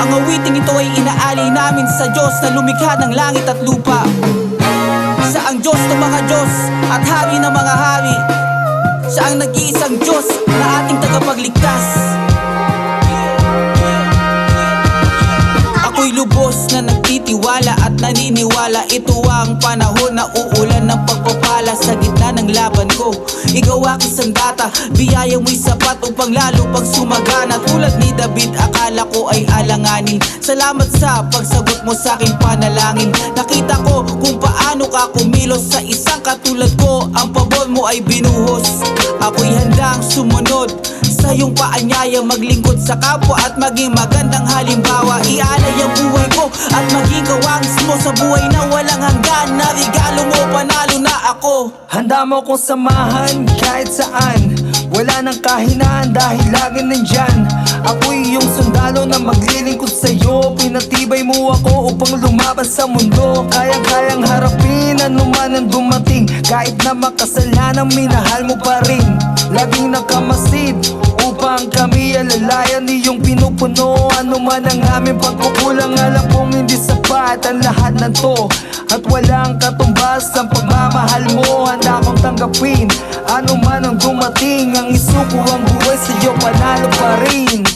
Ang awiting ito ay inaalay namin sa Diyos na lumikha ng langit at lupa. Siya ang Diyos ng mga Diyos at hari ng mga hari. Siya ang nag-iisang Diyos na ating tagapagligtas. Ako'y lubos na nagtitiwala at naniniwala. Ito ang panahon na uulan ng pagpapala sa gitna ng laban ko. Ikaw aking sandata, biyaya mo'y sapat upang lalo pang sumagana. Tulad ni David, akala ko ay alanganin. Salamat sa pagsagot mo sa aking panalangin. Nakita ko kung paano ka kumilos sa isang katulad ko. Ang pabor mo ay binuhos. Ako'y handang sumunod sa iyong paanyaya, maglingkod sa kapwa at maging magandang halimbawa. Ialay ang buhay ko at maging kawangis mo sa buhay na walang hanggan. Na regalo mo, panalo na ako. Handa mo kong samahan kahit saan. Wala nang kahinaan dahil lagi nandyan. Ako'y iyong sundalo na maglilingkod sa'yo. Pinatibay mo ako upang lumaban sa mundo. Kayang-kayang harapin anuman ang dumating. Kahit na makasalanan, minahal mo pa rin. Laging nakamasid upang kami alalayan iyong pinupuno. Ano man ang aming pagkukulang, alam kong hindi sapat ang lahat ng to. At walang katumbas ang pagmamahal mo. Handa kong tanggapin ano man ang dumating. Ang isuko ang buhay sa'yo, panalo pa rin.